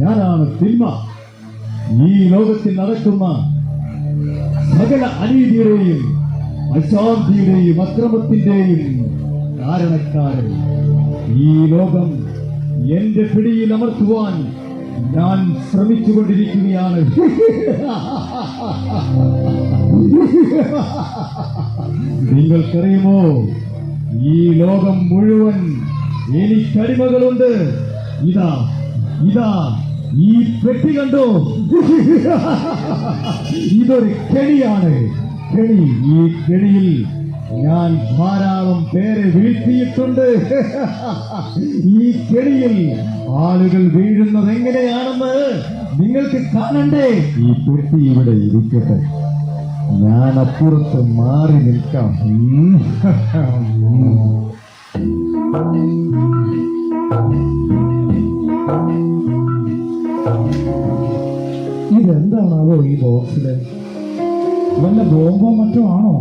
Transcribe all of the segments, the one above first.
ഞാനാണ് തിന്മ. ഈ ലോകത്തിൽ നടക്കുന്ന സകല അനീതിയുടെയും അശാന്തിയുടെയും അക്രമത്തിന്റെയും കാരണക്കാരൻ. ഈ ലോകം എന്റെ പിടിയിൽ അമർത്തുവാൻ ഞാൻ ശ്രമിച്ചുകൊണ്ടിരിക്കുകയാണ്. നിങ്ങൾക്കറിയുമോ, ഈ ലോകം മുഴുവൻ എനിക്കടിമകളുണ്ട്. ഇതാ ഇതാ ഈ പെട്ടി കണ്ടോ? ഇതൊരു കെണിയാണ്. കെണി. ഈ കെണിയിൽ ഞാൻ ധാരാളം പേരെ വീഴ്ത്തിയിട്ടുണ്ട്. ഈ കെണിയിൽ ആളുകൾ വീഴുന്നത് എങ്ങനെയാണെന്ന് നിങ്ങൾക്ക് കാണണ്ടേ? ഈ പെട്ടി ഇവിടെ ഇരിക്കട്ടെ, ഞാൻ അപ്പുറത്ത് മാറി നിൽക്കാം. ഇതെന്താണാവോ ഈ ബോക്സില്? വല്ല ബോംബോ മറ്റോ ആണോ?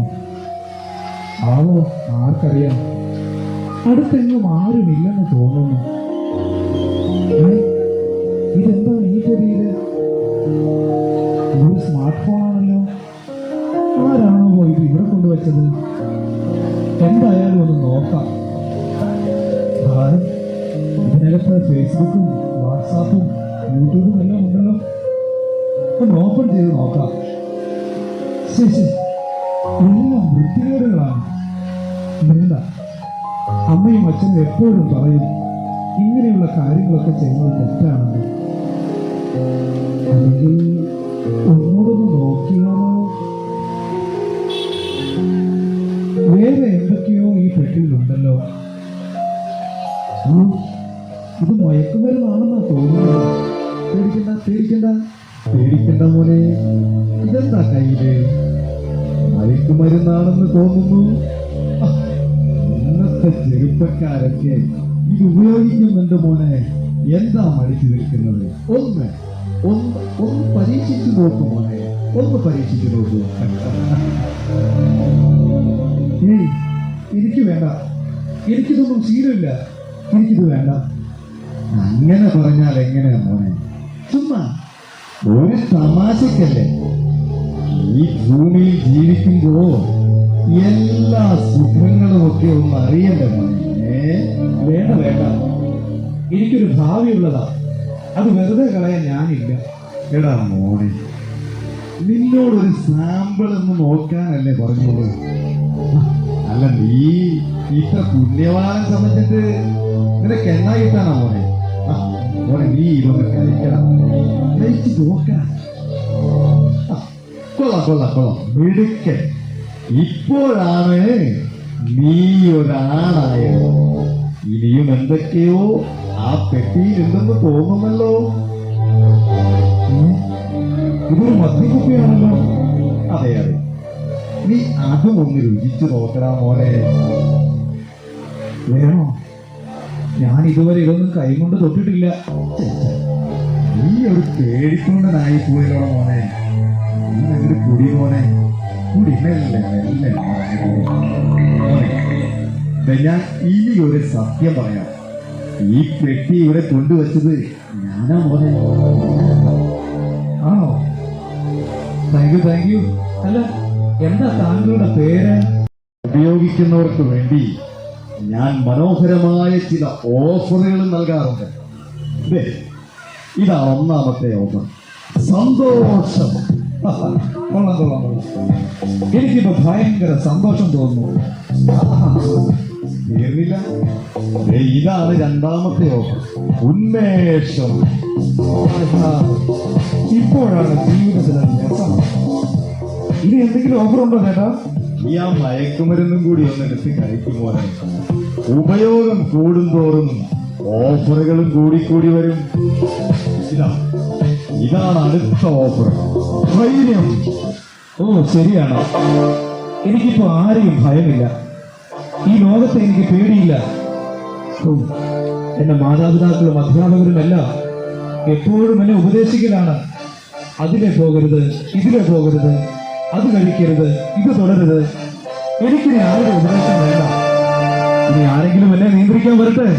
ആവോ, ആർക്കറിയാം. അടുത്തെങ്ങും ആരുമില്ലെന്ന് തോന്നുന്നു. ഇതെന്താണ് ഈ പൊതിയില്? ഒരു സ്മാർട്ട് ഫോൺ ആണല്ലോ. ആരാണോ ഇത് ഇവിടെ കൊണ്ടുവച്ചത്? എന്തായാലും ഒന്ന് നോക്കാം. ഇതിനകത്ത് ഫേസ്ബുക്കും വാട്സാപ്പും യൂട്യൂബും എല്ലാം ഉണ്ടല്ലോ. ഒന്ന് ഓപ്പൺ ചെയ്ത് നോക്കാം. ശരി, എല്ലാം വൃത്തികേടുകളാണ്. വേണ്ട, അമ്മയും അച്ഛനും എപ്പോഴും പറയും ഇങ്ങനെയുള്ള കാര്യങ്ങളൊക്കെ ചെയ്യുന്നത് തെറ്റാണെന്ന്. അല്ലെങ്കിൽ ഒന്നോടൊന്ന് നോക്കിയാലോ? വേറെ എന്തൊക്കെയോ ഈ പെട്ടിയിലുണ്ടല്ലോ. ഇത് മയക്കുമരുന്നാണെന്നാ തോന്നുന്നത്. പേടിക്കണ്ട പേടിക്കണ്ട പേടിക്കണ്ട മോനെ. ഇതെന്താ കയ്യില്? മയക്കുമരുന്നാണെന്ന് തോന്നുന്നു. ഇന്നത്തെ ചെറുപ്പക്കാരൊക്കെ ഇത് ഉപയോഗിക്കുന്നുണ്ട് മോനെ. എന്താ മടിച്ചു നിൽക്കുന്നത്? ഒന്ന് ഒന്ന് ഒന്ന് പരീക്ഷിച്ചു നോക്കൂ മോനെ, ഒന്ന് പരീക്ഷിച്ചു നോക്കൂ. ഏയ്, എനിക്ക് വേണ്ട, എനിക്കിതൊന്നും ശീലമില്ല, എനിക്കിത് വേണ്ട. അങ്ങനെ പറഞ്ഞാൽ എങ്ങനെയാ മോനെ? ചുമ്മാ ഒരു തമാശക്കല്ലേ. ഈ ഭൂമിയിൽ ജീവിക്കുമ്പോ എല്ലാ സുഖങ്ങളും ഒക്കെ ഒന്ന് അറിയണ്ടേ മോനെ? വേണ്ട വേണ്ട, എനിക്കൊരു ഭാവിയുള്ളതാ. അത് വെറുതെ കളയാൻ ഞാനില്ല. എടാ മോനെ, നിന്നോടൊരു സാമ്പിൾ ഒന്ന് നോക്കാനല്ലേ പറഞ്ഞോളൂ. അല്ല, നീ ഇത്ര പുണ്യവാനെ സംബന്ധിച്ചിട്ട് നിനക്ക് എണ്ണായിട്ടാണോ മോനെ? മോനെ, നീ ഇതൊന്ന് കഴിക്കണം, കഴിച്ച് നോക്കാം. കൊള്ളാം കൊള്ളാം കൊള്ളാം, മിടുക്കൻ. ഇപ്പോഴാണ് നീ ഒരാണായത്. ഇനിയും എന്തൊക്കെയോ ആ പെട്ടിയിൽ ഉണ്ടെന്ന് തോന്നുമല്ലോ. ഇതൊരു മദ്യക്കുപ്പിയാണല്ലോ. അതെ അതെ, നീ അതും ഒന്ന് രുചിച്ചു നോക്കടാ മോനെ. വേണോ? ഞാൻ ഇതുവരെ ഇതൊന്നും കൈകൊണ്ട് തൊട്ടിട്ടില്ല. നീ ഒരു പേടിക്കൊണ്ടനായി പോയല്ലോ മോനെ. ഒരു കുടി മോനെ, കുടി. മെല്ലെ മോനെ, ഞാൻ ഇനി ഒരു സത്യം പറയാം. ഈ പെട്ടി ഇവിടെ കൊണ്ടുവച്ചത് ഞാനാ മോനെ. ആണോ? Thank you thank you. അല്ല, എന്താ താങ്കളുടെ പേര്? ഉപയോഗിക്കുന്നവർക്ക് വേണ്ടി ഞാൻ മനോഹരമായ ചില ഓഫറുകൾ നൽകാറുണ്ട്. ഇതാ ഒന്നാമത്തെ ഓഫർ. സന്തോഷം. കൊള്ളാം കൊള്ളാം. എനിക്കിപ്പോ ഭയങ്കര സന്തോഷം തോന്നുന്നു. തീർന്നില്ല, ഇതാണ് രണ്ടാമത്തെ ഓഫർ. ഉന്മേഷം. ഇപ്പോഴാണ് ജീവിതത്തിന് രസം. ഇനി എന്തെങ്കിലും ഓഫർ ഉണ്ടോ ചേട്ടാ? ഈ ആ മയക്കുമരുന്നും കൂടി ഒന്ന് എടുത്ത് കഴിക്കുമോ? ഉപയോഗം കൂടുന്തോറും ഓഫറുകളും കൂടിക്കൂടി വരും. ഇതാണ് അടുത്ത ഓഫർ. ധൈര്യം. ഓ ശരിയാണ്, എനിക്കിപ്പോ ആരെയും ഭയമില്ല. ഈ ലോകത്തെ എനിക്ക് പേടിയില്ല. എന്റെ മാതാപിതാക്കളും അധ്യാപകരുമെല്ലാം എപ്പോഴും എന്നെ ഉപദേശിക്കലാണ്. അതിലെ പോകരുത്, ഇതിലെ പോകരുത്, അത് കഴിക്കരുത്, ഇത് തുടരുത്. എനിക്കിനി ആരുടെ ഉപദേശം വേണ്ട. ഇനി ആരെങ്കിലും എന്നെ നിയന്ത്രിക്കാൻ വരട്ടെ,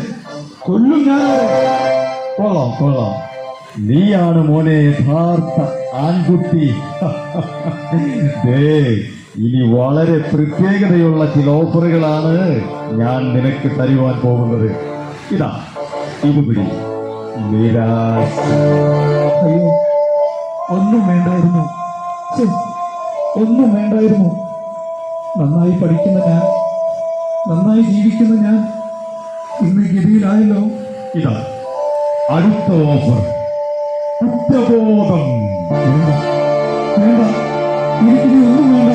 കൊല്ലും ഞാൻ അവരെ. കൊള്ളാം കൊള്ളാം, നീയാണ് മോനെ യഥാർത്ഥ ആൺകുട്ടി. ദേ, ഇനി വളരെ പ്രത്യേകതയുള്ള ചില ഓഫറുകളാണ് ഞാൻ നിനക്ക് തരുവാൻ പോകുന്നത്. ഇതാ, ഇത് പിടി. നിരാശ. അയ്യോ, ഒന്നും വേണ്ടായിരുന്നു. ഛെ, ഒന്നും വേണ്ടായിരുന്നു. നന്നായി പഠിക്കുന്ന ഞാൻ, നന്നായി ജീവിക്കുന്ന ഞാൻ ഇന്ന് ഗതിയിലായല്ലോ. ഇതാ അടുത്ത ഓഫർ, കുറ്റബോധം. വേണ്ട, വേണ്ട, എനിക്കിനി ഒന്നും വേണ്ട.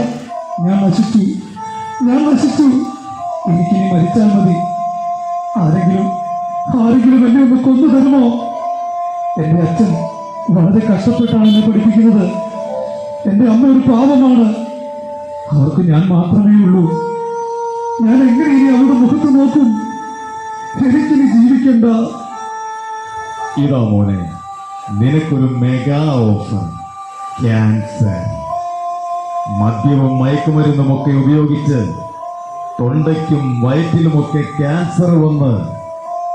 ഞാൻ നശിച്ചു, ഞാൻ നശിച്ചു. എനിക്കിനി മരിച്ചാൽ മതി. ആരെങ്കിലും എന്നെ ഒന്ന് കൊന്നു തരുമോ? എന്റെ അച്ഛൻ വളരെ കഷ്ടപ്പെട്ടാണ് എന്നെ പഠിപ്പിക്കുന്നത്. എന്റെ അമ്മ ഒരു പാവമാണ്. അവർക്ക് ഞാൻ മാത്രമേ ഉള്ളൂ. ഞാൻ എങ്ങനെ ഇനി അവരുടെ മുഖത്ത് നോക്കും? എനിക്കിനി ജീവിക്കണ്ട. ഇതാ മോനെ, നിനക്കൊരു മെഗാ ഓഫർ. ക്യാൻസർ. മദ്യവും മയക്കുമരുന്നുമൊക്കെ ഉപയോഗിച്ച് തൊണ്ടയ്ക്കും വയറ്റിലുമൊക്കെ ക്യാൻസർ വന്ന്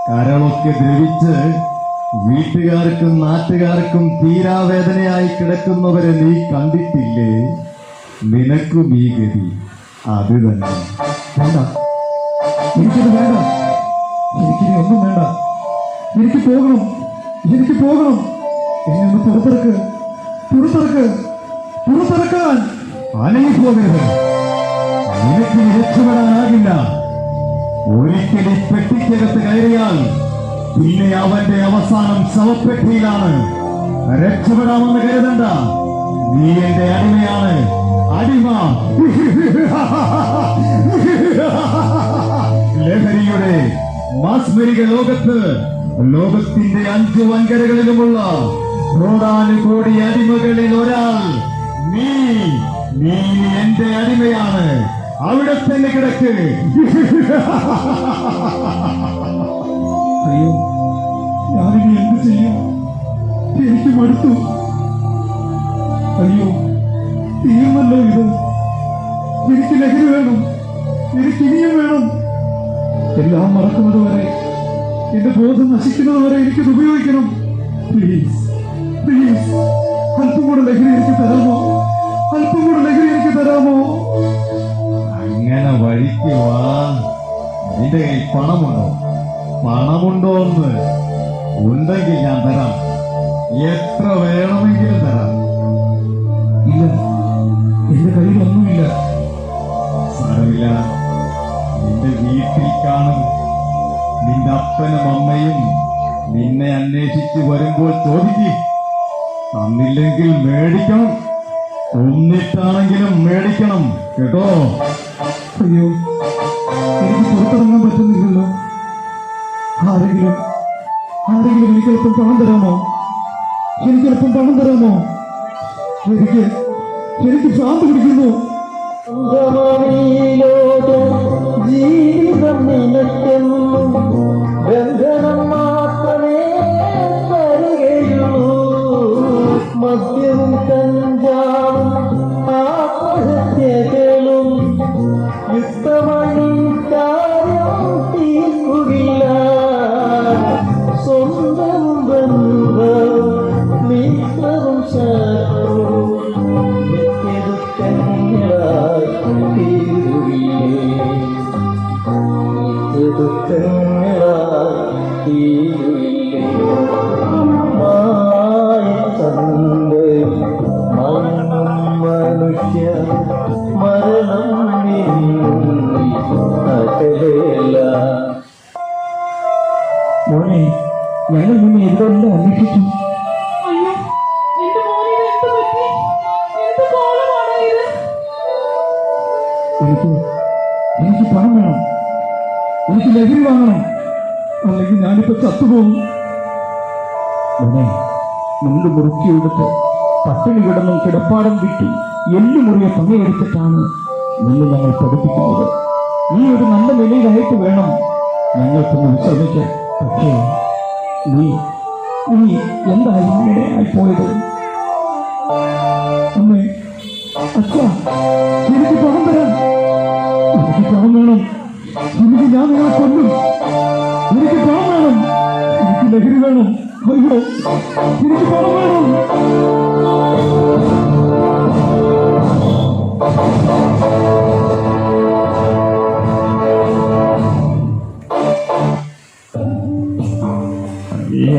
കരളൊക്കെ ദ്രവിച്ച് വീട്ടുകാർക്കും നാട്ടുകാർക്കും തീരാവേദനയായി കിടക്കുന്നവരെ നീ കണ്ടിട്ടില്ലേ? നിനക്കും ഈ ഗതി അത് തന്നെ. വേണ്ട, എനിക്കത് വേണ്ട. എനിക്കിനി ഒന്നും വേണ്ട. എനിക്ക് പോകണം, എനിക്ക് പോകണം. എന്നെ ഒന്ന് പുറത്തിറക്ക്, പുറത്തിറക്ക്, പുറത്തിറക്കാൻ. അനങ്ങി പോകരുത്. നിനക്ക് രക്ഷപ്പെടാനാകില്ല. ഒരിക്കലും പെട്ടിക്കകത്ത് കയറിയാൽ പിന്നെ അവന്റെ അവസാനം ശവപ്പെട്ടിയിലാണ്. രക്ഷപ്പെടാമെന്ന് കരുതണ്ട. നീ എന്റെ അടിമയാണ്, അടിമ. ലഹരിയുടെ മാസ്മരിക ലോകത്ത് ലോകത്തിന്റെ 5 വൻകരകളിലുമുള്ള കോടാനുകോടി അടിമകളിൽ ഒരാൾ നീ എന്റെ അടിമയാണ്. അവിടെ തന്നെ കിടക്ക്. അയ്യോ, ഞാനിനി എന്ത് ചെയ്യും? എനിക്ക് മടുത്തു. അയ്യോ, തീർന്നല്ലോ ഇത്. എനിക്ക് ലഹരി വേണം, എനിക്ക് ഇനിയും വേണം. എല്ലാം മറക്കുന്നത് വരെ, എന്റെ ബോധം നശിക്കുന്നത് വരെ എനിക്കിത് ഉപയോഗിക്കണം. പ്ലീസ്, പ്ലീസ്, അല്പം കൂടെ ലഹരി എനിക്ക് തരാമോ? അല്പം കൂടെ ലഹരി എനിക്ക് തരാമോ? അങ്ങനെ വഴിക്ക് വാ. നിന്റെ കയ്യിൽ പണമുണ്ടോ? പണമുണ്ടോ എന്ന് ഉണ്ടെങ്കിൽ ഞാൻ തരാം. എത്ര വേണമെങ്കിലും തരാം. ഇല്ല, എന്റെ കയ്യിലൊന്നുമില്ല. സാരമില്ല, നിന്റെ വീട്ടിൽ കാണും. നിന്റെ അപ്പനും അമ്മയും നിന്നെ അന്വേഷിച്ച് വരുമ്പോൾ ചോദിക്കും. തന്നില്ലെങ്കിൽ മേടിക്കണം. ഒന്നിട്ടാണെങ്കിലും മേടിക്കണം, കേട്ടോ? അയ്യോ, എനിക്ക് പുറത്തിറങ്ങാൻ പറ്റുന്നില്ലല്ലോ. ആരെങ്കിലും എനിക്കല്പം പണം തരാമോ? എനിക്കല്പം പണം തരാമോ? എനിക്ക് ഭ്രാന്ത് പിടിക്കുന്നു. ജീവിതം നിനക്കെന്നും ബന്ധനം മാത്രമേ തരികയുള്ളൂ. മദ്യവും കഞ്ചാവും ആത്മഹത്യകളും യുക്തമായി കാര്യം തീർക്കുകയില്ല. സ്വന്തം ബന്ധവും മിത്രവും ശത്രുവും നിത്യദുഃഖങ്ങളായി തീരുകയില്ലേ. നിത്യദുഃഖങ്ങളായി തീരുകയില്ലേ. മായത്തന്റെ മണ്ണും മനുഷ്യ മരണം അകലെയല്ല. മോനെ, ഞങ്ങൾ നിന്നെ എവിടെയെല്ലാം അന്വേഷിച്ചു. അയ്യോ, എന്റെ മോനിന് എന്ത് പറ്റി? എന്ത് കോലമാണോ ഇത്? എനിക്ക് പണം വേണം. എനിക്ക് ലഹരി വാങ്ങണം, അല്ലെങ്കിൽ ഞാനിപ്പോ ചത്തുപോകും. മോനെ, മുണ്ട് മുറുക്കിയെടുത്ത് പട്ടിണി കിടന്നും കിടപ്പാടം വിട്ട് എല്ലുമുറിയെ പങ്കെടുത്തിട്ടാണ് നിന്നെ ഞങ്ങൾ പഠിപ്പിക്കുന്നത്. നീ ഒരു നല്ല നിലയിലായിട്ട് വേണം ഞങ്ങൾക്കൊന്ന് വിശ്രമിക്കാൻ. പക്ഷേ നീ എന്തായി ഇങ്ങനെയായി പോയത്? അമ്മേ, അച്ഛാ, എനിക്ക് പണം തരാൻ. അയ്യോ എനിക്ക് പണം വേണം.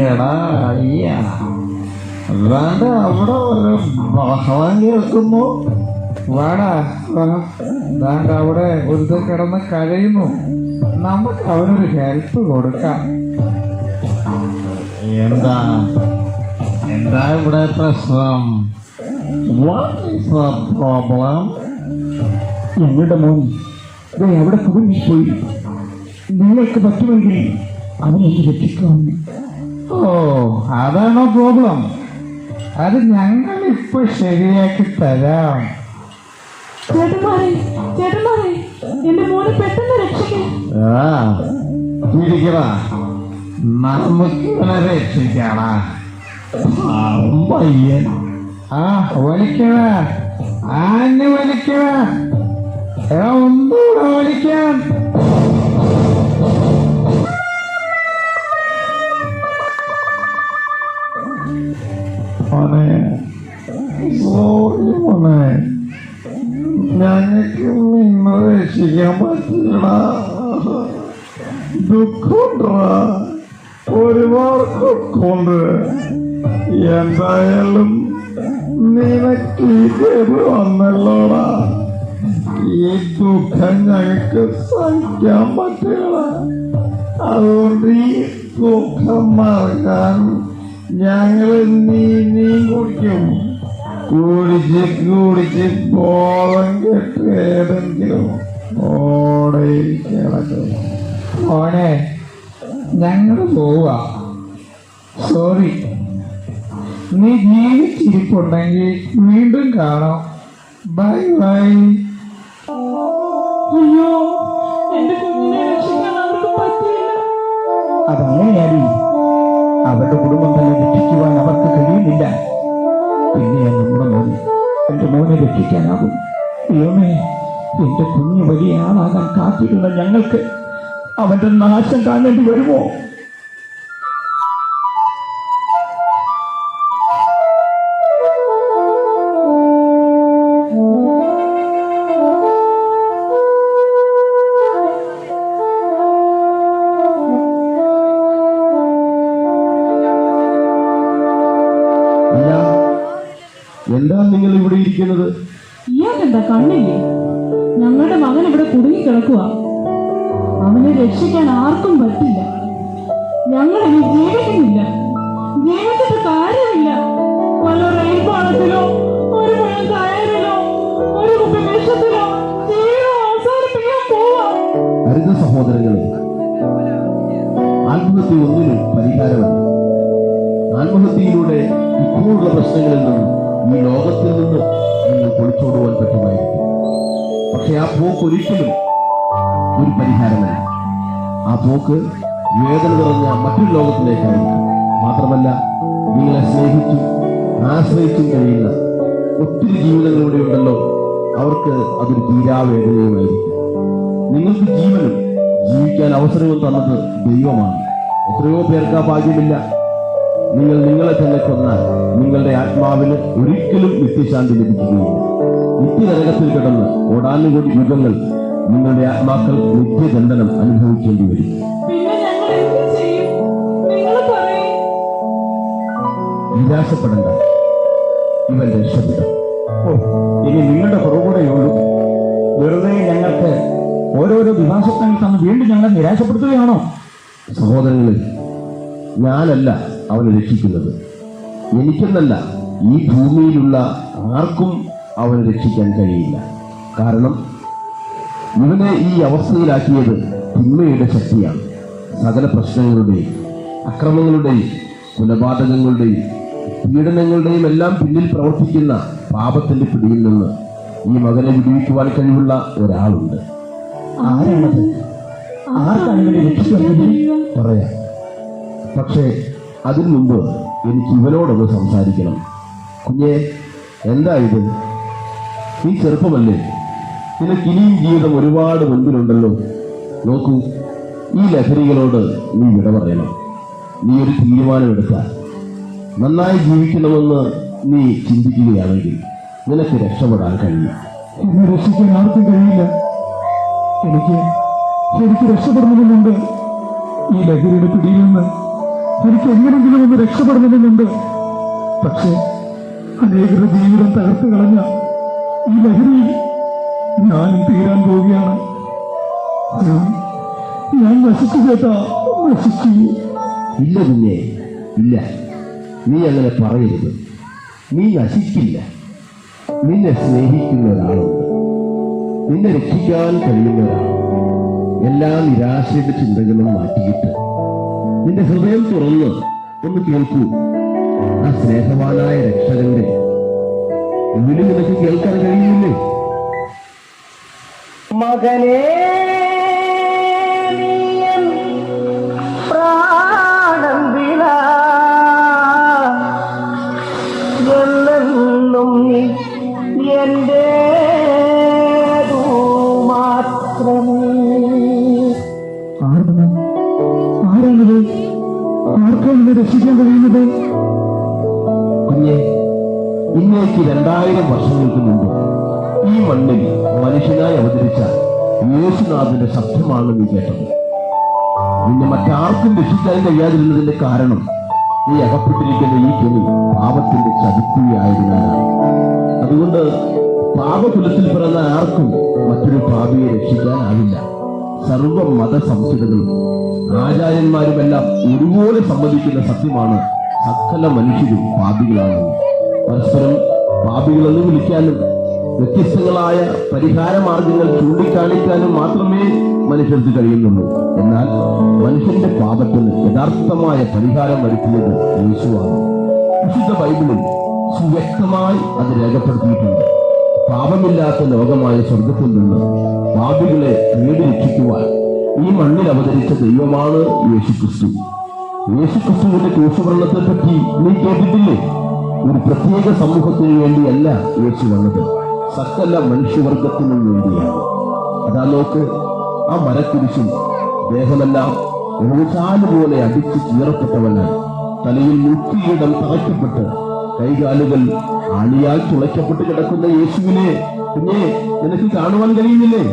എടാ അയ്യ വേണ്ട അവിടെ ഒരു ബഹളം കേൾക്കുന്നു. വേടാ വേണ്ട അവിടെ ഒരു കിടന്ന് കരയുന്നു. നമുക്ക് അവനൊരു ഹെൽപ്പ് കൊടുക്കാം. എന്താ എന്താ ഇവിടെ പ്രശ്നം? What is the problem? ഞങ്ങളുടെ മോൻ ദേ അവിടെ കുടുങ്ങിപ്പോയി. നിങ്ങൾക്ക് പറ്റുമെങ്കിൽ അവനൊന്ന് രക്ഷിക്കാമെന്ന്. ഓ അതാണോ പ്രോബ്ലം? അത് ഞങ്ങളിപ്പോ ശരിയാക്കി തരാം. ചേട്ടന്മാരെ ചേട്ടന്മാരെ എന്റെ മോനെ പെട്ടെന്ന് രക്ഷിക്കേ. ഇരിക്കണ നമുക്ക് ഇവനെ രക്ഷിക്കണ പയ്യൻ. ആ വലിക്കണ ആന്നെ വലിക്കണ ഒന്നുകൂടെ വലിക്കാൻ. മോനെ സോറി മോനെ, ഞങ്ങൾക്ക് നിന്നെ രക്ഷിക്കാൻ പറ്റില്ല. ദുഃഖമുണ്ടാ, ഒരുപാട് ദുഃഖമുണ്ട്. എന്തായാലും നിനക്ക് ഈ ഗതി വന്നല്ലോടാ. ഈ ദുഃഖം ഞങ്ങൾക്ക് സഹിക്കാൻ പറ്റില്ല. അതുകൊണ്ട് ഈ ദുഃഖം മറക്കാൻ ഞങ്ങൾ നീയും കുടിക്കും. കുടിച്ച് ബോധം കെട്ട് ഏതെങ്കിലും ഓടെ കിടക്കും. മോനെ ഞങ്ങൾ പോവാ. സോറി. നീ ജീവിച്ചിരിപ്പുണ്ടെങ്കിൽ വീണ്ടും കാണാം. Bye bye. അയ്യോ എന്റെ കുഞ്ഞിനെ രക്ഷിക്കാൻ അവർക്ക് പറ്റിയില്ല. അതങ്ങനെയാടി. അവരുടെ കുടുംബം തന്നെ രക്ഷിക്കുവാൻ അവർക്ക് കഴിയുന്നില്ല. പിന്നെ നമ്മുടെ മോൻ എന്റെ മോനെ രക്ഷിക്കാനാകും. ദൈവമേ, എന്റെ കുഞ്ഞ് വലിയ ആളാകാൻ കാത്തിരുന്ന ഞങ്ങൾക്ക് അവന്റെ നാശം കാണേണ്ടി വരുമോ? എന്താ നിങ്ങൾ ഇവിടെ ഇരിക്കുന്നത്? ഇയാൾക്കെന്താ കണ്ണില്ലേ? ഞങ്ങളുടെ മകൻ ഇവിടെ കുടുങ്ങി കിടക്കുക. അവനെ രക്ഷിക്കാൻ ആർക്കും പറ്റില്ല. ഞങ്ങൾ ഇനി ജീവിക്കുന്നില്ല. ജീവിച്ചിട്ട് കാര്യമില്ല. വല്ല റെയിൽ പാളത്തിലോ ഒരു മുഴം കയറിലോ ഒരു കുപ്പി വിഷത്തിലോ ജീവിതം അവസാനിപ്പിക്കാൻ പോവാം. ഹരിത സഹോദരങ്ങളെ, ആത്മഹത്യ ഒന്നിനും പരിഹാരമല്ല. ആത്മഹത്യയിലൂടെ ഇപ്പോഴുള്ള പ്രശ്നങ്ങളിൽ നിന്നും ഈ ലോകത്തിൽ നിന്ന് നിങ്ങൾ ഒളിച്ചോടുവാൻ പറ്റുമായിരിക്കും. പക്ഷെ ആ പോക്ക് ഒരിക്കലും ഒരു പരിഹാരമല്ല. ആ പോക്ക് വേദന നിറഞ്ഞ മറ്റൊരു ലോകത്തിലേക്കായിരിക്കും. മാത്രമല്ല, നിങ്ങളെ സ്നേഹിച്ചും ആശ്രയിച്ചും കഴിയുന്ന ഒത്തിരി ജീവിതങ്ങളിലൂടെ ഉണ്ടല്ലോ, അവർക്ക് അതൊരു തീരാവേദനയുമായിരിക്കും. നിങ്ങൾക്ക് ജീവനും ജീവിക്കാൻ അവസരവും തന്നത് ദൈവമാണ്. എത്രയോ പേർക്ക് ആ ഭാഗ്യമില്ല. നിങ്ങൾ നിങ്ങളെ തന്നെ കൊന്നാൽ നിങ്ങളുടെ ആത്മാവിന് ഒരിക്കലും നിത്യശാന്തി ലഭിക്കുകയില്ല. നിത്യനരകത്തിൽ കിടന്ന് ഓടാനുകൂടി യുഗങ്ങൾ നിങ്ങളുടെ ആത്മാക്കൾ നിത്യദണ്ഡനം അനുഭവിക്കേണ്ടി വരും. പിന്നെ ഞങ്ങൾ എന്ത് ചെയ്യും? നിങ്ങൾ പറയും. നിരാശപ്പെടേണ്ട, ഇവൻ രക്ഷപ്പെടും. ഇനി നിങ്ങളുടെ പുറകൂടെയുള്ളൂ. വെറുതെ ഞങ്ങൾക്ക് ഓരോരോ വിവാസങ്ങൾ തന്ന് വീണ്ടും ഞങ്ങളെ നിരാശപ്പെടുത്തുകയാണോ? സഹോദരങ്ങളിൽ, ഞാനല്ല അവനെ രക്ഷിക്കുന്നത്. എനിക്കെന്നല്ല, ഈ ഭൂമിയിലുള്ള ആർക്കും അവനെ രക്ഷിക്കാൻ കഴിയില്ല. കാരണം ഇവനെ ഈ അവസ്ഥയിലാക്കിയത് തിന്മയുടെ ശക്തിയാണ്. സകല പ്രശ്നങ്ങളുടെയും അക്രമങ്ങളുടെയും കൊലപാതകങ്ങളുടെയും പീഡനങ്ങളുടെയും എല്ലാം പിന്നിൽ പ്രവർത്തിക്കുന്ന പാപത്തിന്റെ പിടിയിൽ നിന്ന് ഈ മകനെ വിടുവിക്കുവാൻ കഴിവുള്ള ഒരാളുണ്ട്. ആരാണത്? ആർക്കാണ് ഇവനെ രക്ഷിക്കുന്നത്? പറയാം, പക്ഷേ അതിനു മുമ്പ് എനിക്ക് ഇവനോടൊന്ന് സംസാരിക്കണം. കുഞ്ഞെ, എന്താ ഇത്? നീ ചെറുപ്പമല്ലേ? നിനക്ക് ഇനിയും ജീവിതം ഒരുപാട് മുൻപിലുണ്ടല്ലോ. നോക്കൂ, ഈ ലഹരികളോട് നീ വിട പറയണം. നീ ഒരു തീരുമാനമെടുത്താൽ, നന്നായി ജീവിക്കണമെന്ന് നീ ചിന്തിക്കുകയാണെങ്കിൽ നിനക്ക് രക്ഷപ്പെടാൻ കഴിയും. എന്നെ രക്ഷിക്കാൻ ആർക്കും കഴിയില്ല. എനിക്ക് രക്ഷപ്പെടണമെന്നുണ്ട്. ഈ ലഹരിയുടെ പിടിയിൽ നിന്ന് എനിക്ക് എങ്ങനെങ്കിലും ഒന്ന് രക്ഷപ്പെടണമെന്നുണ്ട്. പക്ഷേ അനേകരുടെ ജീവിതം തകർത്ത് കളഞ്ഞ ഈ ലഹരിയിൽ ഞാനും തീരാൻ പോവുകയാണ്. ഞാൻ നശിച്ചു കേട്ടാ, നശിച്ചു. ഇല്ല കുഞ്ഞേ, ഇല്ല, നീ അങ്ങനെ പറയരുത്. നീ നശിക്കില്ല. നിന്നെ സ്നേഹിക്കുന്ന ഒരാളുണ്ട്, നിന്നെ രക്ഷിക്കാൻ കഴിയുന്ന ഒരാൾ. എല്ലാ നിരാശയുടെ ചിന്തകളും മാറ്റിയിട്ട് നിന്റെ ഹൃദയം തുറന്ന് ഒന്ന് കേൾക്കൂ. ആ സ്നേഹവാനായ രക്ഷകന്റെ വിളി നിനക്ക് കേൾക്കാൻ കഴിയുന്നില്ലേ? മകനേ, നീയൻ പ്രാണന്തില എന്നെന്നും നീ എന്റേതു മാത്രമേ. ആരാണിത്? ആർക്കാണ് എന്നെ രക്ഷിക്കാൻ കഴിയുന്നത്? കുഞ്ഞെ, ഇന്നേക്ക് 2000 വർഷങ്ങൾക്ക് മുമ്പ് ഈ മണ്ണിൽ മനുഷ്യനായി അവതരിച്ച യേശുനാഥന്റെ ശബ്ദമാണ് നീ കേട്ടത്. നിന്നെ മറ്റാർക്കും രക്ഷിക്കാൻ കഴിയാതിരുന്നതിന്റെ കാരണം നീ അകപ്പെട്ടിരിക്കുന്ന ഈ കെണി പാപത്തിന്റെ ചതിക്കുകയായതിനാലാണ്. അതുകൊണ്ട് പാപകുലത്തിൽ പിറന്ന ആർക്കും മറ്റൊരു പാപിയെ രക്ഷിക്കാനാവില്ല. സർവ മതസംഹിതകളും ആചാര്യന്മാരുമെല്ലാം ഒരുപോലെ സമ്മതിക്കുന്ന സത്യമാണ് സകല മനുഷ്യരും പാപികളാണെന്ന്. പരസ്പരം പാപികളെന്ന് വിളിക്കാനും വ്യത്യസ്തങ്ങളായ പരിഹാര മാർഗങ്ങൾ ചൂണ്ടിക്കാണിക്കാനും മാത്രമേ മനുഷ്യർക്ക് കഴിയുന്നുള്ളൂ. എന്നാൽ മനുഷ്യന്റെ പാപത്തിന് യഥാർത്ഥമായ പരിഹാരം വരുത്തിയത് യേശുവാണ്. വിശുദ്ധ ബൈബിളിൽ സുവ്യക്തമായി അത് രേഖപ്പെടുത്തിയിട്ടുണ്ട്. പാപമില്ലാത്ത ലോകമായ സ്വർഗത്തിൽ നിന്ന് പാപികളെ നേടി രക്ഷിക്കുവാൻ ഈ മണ്ണിൽ അവതരിച്ച ദൈവമാണ് യേശുക്രിസ്തു. യേശുക്രിസ്തുവിന്റെ ക്രൂശുമരണത്തെ പറ്റി നീ കേട്ടിട്ടില്ലേ? ഒരു പ്രത്യേക സമൂഹത്തിന് വേണ്ടിയല്ല യേശു വന്നത്, സകല മനുഷ്യവർഗത്തിനും വേണ്ടിയാണ്. അതാ നോക്ക്, ആ മരക്കുരിശിൽ ദേഹമെല്ലാം ഓശാല് പോലെ അടിച്ചു കീറപ്പെട്ടവനായി, തലയിൽ മുക്കിയിടം തറയ്ക്കപ്പെട്ട് കൈകാലുകൾ ആണിയാൽ തുളയ്ക്കപ്പെട്ട് കിടക്കുന്ന യേശുവിനെ കുഞ്ഞെ നിനക്ക് കാണുവാൻ കഴിയുന്നില്ലേ?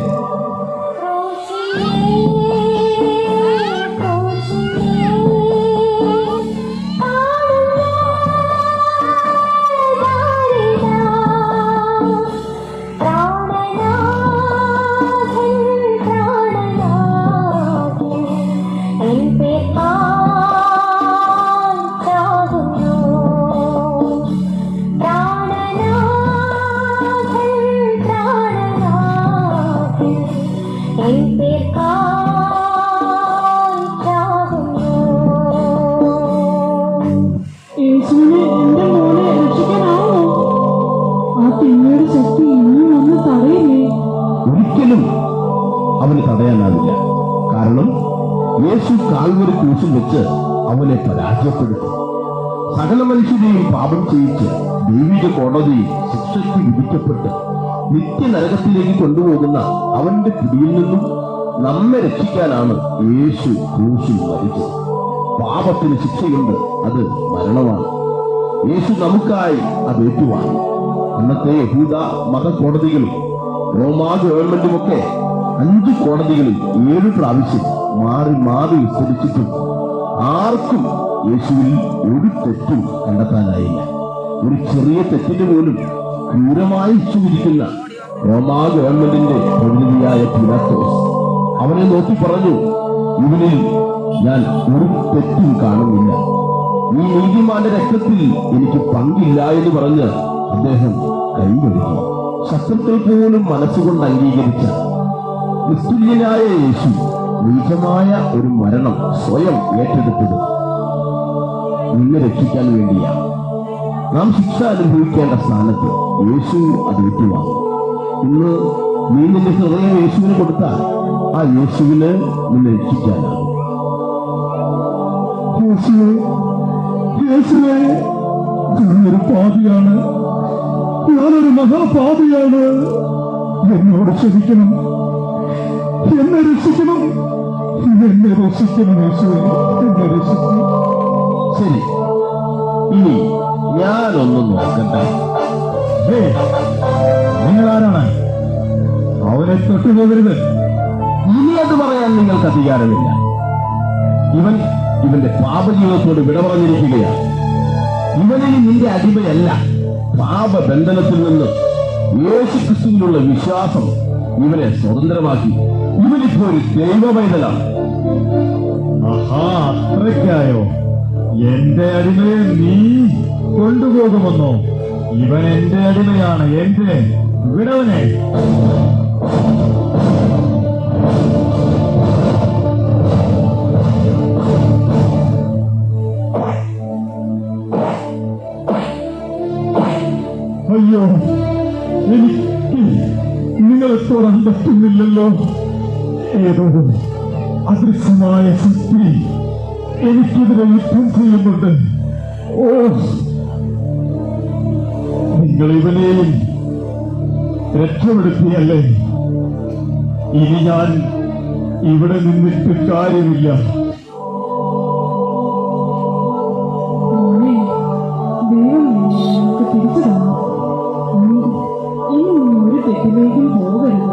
യേശുവിനെ എന്റെ മോനെ രക്ഷിക്കാനാവോ? ആ തിന്മയുടെ ശക്തി ഇനിയും ഒന്ന് തടയില്ലേ? ഒരിക്കലും അവന് തടയാനാവില്ല. കാരണം യേശു കാൽവരി ക്രൂശിൽ വെച്ച് അവനെ പരാജയപ്പെടുത്തി. സകല മനുഷ്യരെയും പാപം ചെയ്യിച്ച് ദൈവിക കോടതിയിൽ ശിക്ഷയ്ക്ക് വിധിക്കപ്പെട്ട് നിത്യനരകത്തിലേക്ക് കൊണ്ടുപോകുന്ന അവന്റെ പിടിയിൽ നിന്നും നമ്മെ രക്ഷിക്കാനാണ് യേശു ക്രൂശിൽ മരിച്ചത്. പാപത്തിന് ശിക്ഷയുണ്ട്, അത് മരണമാണ്. യേശു നമുക്കായി അത് ഏറ്റുവാങ്ങി. അന്നത്തെ യഹൂദ മതകോടതികളും റോമാ ഗവൺമെന്റുമൊക്കെ 5 കോടതികളിൽ 7 പ്രാവശ്യം മാറി മാറി വിസ്തരിച്ചിട്ടും ആർക്കും യേശുവിൽ ഒരു തെറ്റും കണ്ടെത്താനായില്ല. ഒരു ചെറിയ തെറ്റിന് പോലും ക്രൂരമായി വിധിക്കുന്ന റോമാ ഗവൺമെന്റിന്റെ പ്രതിനിധിയായ പീലാത്തോസ് അവനെ നോക്കി പറഞ്ഞു, ഇവനിൽ ഞാൻ ഒരു തെറ്റും കാണുന്നില്ല, ഈ നീതിമാന്റെ രക്തത്തിൽ എനിക്ക് പങ്കില്ല എന്ന് പറഞ്ഞ് അദ്ദേഹം കൈകഴുകി. ശത്രുക്കൾ പോലും മനസ്സുകൊണ്ട് അംഗീകരിച്ച നിസ്തുല്യനായ യേശു നീചമായ ഒരു മരണം സ്വയം ഏറ്റെടുത്തത് നിന്നെ രക്ഷിക്കാൻ വേണ്ടിയാണ്. നാം ശിക്ഷ അനുഭവിക്കേണ്ട സ്ഥാനത്ത് യേശു അത് ഏറ്റുവാങ്ങും. ഇന്ന് നീ നിന്റെ ഹൃദയം യേശുവിന് കൊടുത്താൽ ആ യേശുവിന് നിന്നെ രക്ഷിക്കാനാകും. ഞാനൊരു പാപിയാണ്, ഞാനൊരു മഹാപാപിയാണ്. എന്നോട് ക്ഷമിക്കണം, എന്നെ രക്ഷിക്കണം, എന്നെ രക്ഷിക്കണം യേശുവേ, എന്നെ രക്ഷിക്കണം. ശരി, ഇനി ഞാനൊന്ന് നോക്കട്ടെ. നിങ്ങൾ ആരാണ്? അവനെ തൊട്ടുപോകരുത്. ഇനി അത് പറയാൻ നിങ്ങൾക്ക് അധികാരമില്ല. ഇവൻ ഇവന്റെ പാപജീവിതത്തോട് വിട പറഞ്ഞിരിക്കുകയാണ്. ഇവനിൽ നിന്റെ അടിമയല്ല. പാപബന്ധനത്തിൽ നിന്ന് യേശു ക്രിസ്തുവിനുള്ള വിശ്വാസം ഇവനെ സ്വതന്ത്രമാക്കി. ഇവനിപ്പോ ഒരു ദൈവവൈതലാണ്. ആഹാ, അത്രയ്ക്കായോ? എന്റെ അടിമയെ നീ കൊണ്ടുപോകുമെന്നോ? ഇവൻ എന്റെ അടിമയാണ്. എന്റെ വിടവനെ. അയ്യോ, എനിക്ക് നിങ്ങളെ തൊടാൻ പറ്റുന്നില്ലല്ലോ. ഏതോ അദൃശ്യമായ ശക്തി എനിക്കെതിരെ യുദ്ധം ചെയ്യുന്നുണ്ട്. ഓ, നിങ്ങൾ ഇവനെയും രക്ഷപ്പെടുത്തിയല്ലേ? ഇനി ഞാൻ ഇവിടെ നിന്നിട്ട് കാര്യമില്ല. മോനെ, ദൈവം നിനക്ക് തിരിച്ചു തന്നു. ഇനി നീ ഒരു തെറ്റിലേക്കും പോകരുത്.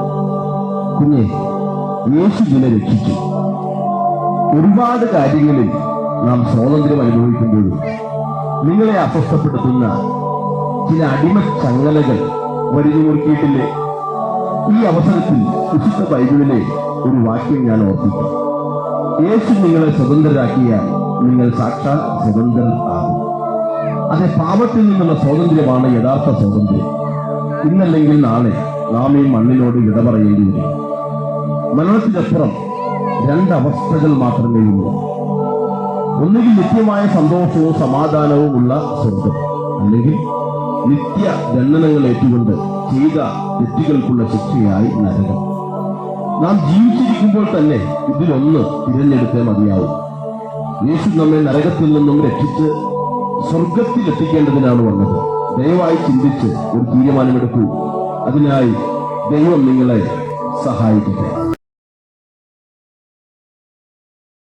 കുഞ്ഞെ, യേശു ഇതിനെ രക്ഷിച്ചു. ഒരുപാട് കാര്യങ്ങളിൽ നാം സ്വാതന്ത്ര്യം അനുഭവിക്കുമ്പോഴും നിങ്ങളെ അസ്വസ്ഥപ്പെടുത്തുന്ന ചില അടിമച്ചങ്ങലകൾ വരിഞ്ഞു മുറുക്കിയിട്ടില്ലേ? ഈ അവസരത്തിൽ വിശുദ്ധ ബൈബിളിലെ ഒരു വാക്യം ഞാൻ ഓർപ്പിക്കും. യേശു നിങ്ങളെ സ്വതന്ത്രരാക്കിയാൽ നിങ്ങൾ സാക്ഷാൽ സ്വതന്ത്രർ ആകും. അതെ, പാപത്തിൽ നിന്നുള്ള സ്വാതന്ത്ര്യമാണ് യഥാർത്ഥ സ്വാതന്ത്ര്യം. ഇന്നല്ലെങ്കിൽ നാളെ നാം ഈ മണ്ണിനോട് വിട പറയേണ്ടി വരും. മരണത്തിനപ്പുറം രണ്ടവസ്ഥകൾ മാത്രമേ ഉള്ളൂ. ഒന്നുകിൽ നിത്യമായ സന്തോഷവും സമാധാനവും ഉള്ള സ്വർഗം, അല്ലെങ്കിൽ നിത്യ ദണ്ഡനങ്ങൾ ഏറ്റുകൊണ്ട് ചെയ്ത തെറ്റുകൾക്കുള്ള ശിക്ഷയായി നരകം. നാം ജീവിച്ചിരിക്കുമ്പോൾ തന്നെ ഇതിലൊന്ന് തിരഞ്ഞെടുത്തേ മതിയാവും. യേശു നമ്മെ നരകത്തിൽ നിന്നും രക്ഷിച്ച് സ്വർഗത്തിൽ എത്തിക്കേണ്ടതിനാണ് വന്നത്. ദയവായി ചിന്തിച്ച് ഒരു തീരുമാനമെടുക്കൂ. അതിനായി ദൈവം നിങ്ങളെ സഹായിക്കട്ടെ.